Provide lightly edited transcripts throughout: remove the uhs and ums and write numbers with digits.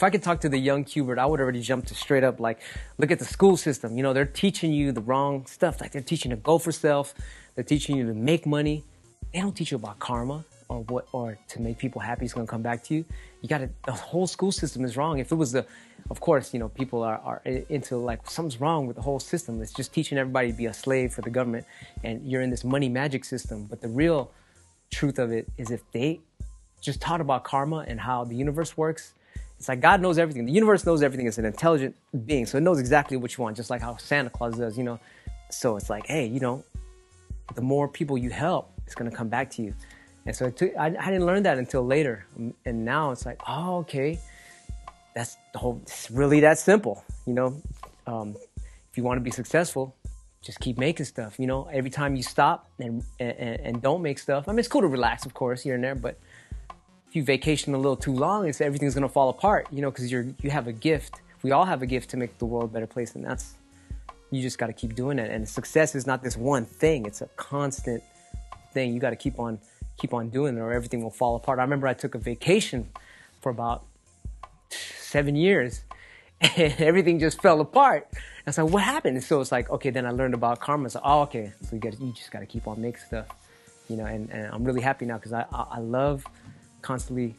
if I could talk to the young Q-Bert, I would already jump to straight up, like, look at the school system. You know, they're teaching you the wrong stuff. Like, they're teaching you to go for self. They're teaching you to make money. They don't teach you about karma or to make people happy. It's going to come back to you. The whole school system is wrong. If it was of course, you know, people are into, like, something's wrong with the whole system. It's just teaching everybody to be a slave for the government. And you're in this money magic system. But the real truth of it is if they just taught about karma and how the universe works, it's like God knows everything. The universe knows everything. It's an intelligent being. So it knows exactly what you want, just like how Santa Claus does, you know. So it's like, hey, you know, the more people you help, it's going to come back to you. And so I didn't learn that until later. And now it's like, oh, okay, it's really that simple. You know, if you want to be successful, just keep making stuff. You know, every time you stop and don't make stuff, I mean, it's cool to relax, of course, here and there, but if you vacation a little too long, everything's going to fall apart, you know, because you have a gift. We all have a gift to make the world a better place, and you just got to keep doing it. And success is not this one thing. It's a constant thing. You got to keep on doing it or everything will fall apart. I remember I took a vacation for about 7 years and everything just fell apart. And I was like, what happened? And so it's like, okay, then I learned about karma. So, oh, okay. So you just got to keep on making stuff, you know, and I'm really happy now because I love constantly,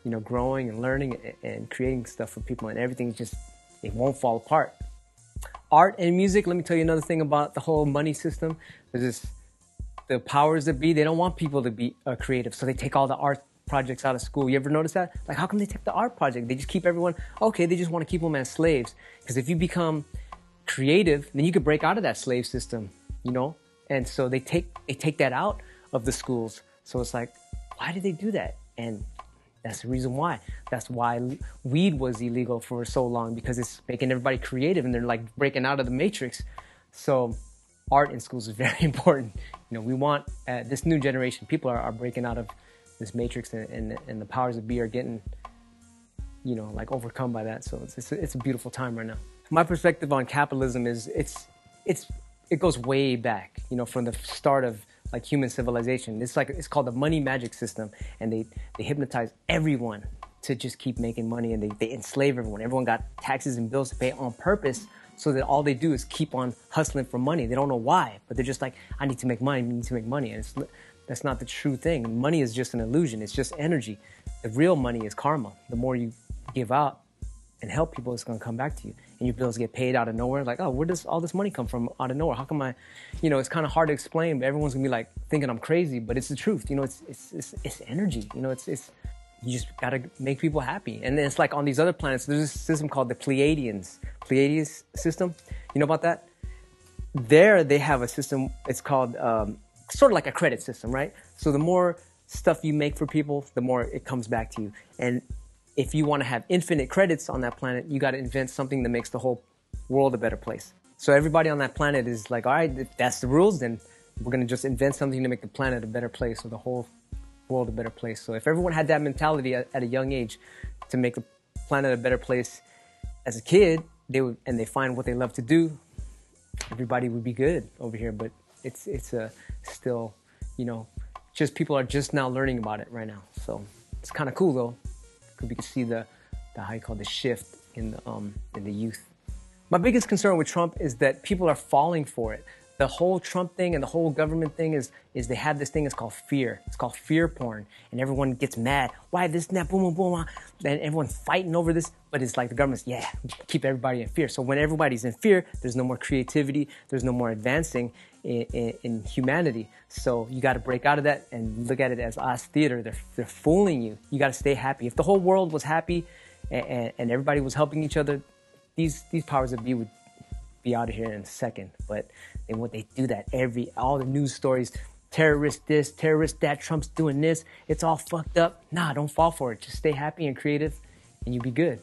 you know, growing and learning and creating stuff for people, and everything it won't fall apart. Art and music, let me tell you another thing about the whole money system. There's the powers that be, they don't want people to be creative, so they take all the art projects out of school. You ever notice that? Like, how come they take the art project? They just keep everyone, okay, they just want to keep them as slaves. Because if you become creative, then you could break out of that slave system, you know? And so they take that out of the schools. So it's like, why did they do that? And that's the reason why. That's why weed was illegal for so long, because it's making everybody creative and they're like breaking out of the matrix. So art in schools is very important. You know, we want this new generation, people are breaking out of this matrix, and the powers that be are getting, you know, like overcome by that. So it's a beautiful time right now. My perspective on capitalism is it goes way back, you know, from the start of like human civilization. It's called the money magic system, and they hypnotize everyone to just keep making money, and they enslave everyone. Everyone got taxes and bills to pay on purpose, so that all they do is keep on hustling for money. They don't know why, but they're just like, I need to make money, I need to make money. And that's not the true thing. Money is just an illusion. It's just energy. The real money is karma. The more you give out and help people, it's going to come back to you. And your bills get paid out of nowhere. Like, oh, where does all this money come from out of nowhere? How come you know, it's kind of hard to explain, but everyone's going to be like thinking I'm crazy, but it's the truth. You know, it's energy. You know, you just got to make people happy. And then it's like on these other planets, there's this system called the Pleiadians system. You know about that? There they have a system, it's called sort of like a credit system, right? So the more stuff you make for people, the more it comes back to you. And if you want to have infinite credits on that planet, you got to invent something that makes the whole world a better place. So everybody on that planet is like, all right, if that's the rules, then we're going to just invent something to make the planet a better place, or the whole world a better place. So if everyone had that mentality at a young age to make the planet a better place as a kid, they find what they love to do, everybody would be good over here. But it's still, you know, just people are just now learning about it right now. So it's kind of cool though, because we can see the how you call the shift in the youth. My biggest concern with Trump is that people are falling for it. The whole Trump thing and the whole government thing is they have this thing, it's called fear. It's called fear porn. And everyone gets mad. Why this and that, boom, boom, boom. And everyone's fighting over this. But it's like the government's, yeah, keep everybody in fear. So when everybody's in fear, there's no more creativity. There's no more advancing in humanity. So you got to break out of that and look at it as Oz theater. They're fooling you. You got to stay happy. If the whole world was happy and everybody was helping each other, these powers that be would be out of here in a second. But they do that all the news stories, terrorist this, terrorist that, Trump's doing this, it's all fucked up. Nah, don't fall for it. Just stay happy and creative and you'll be good.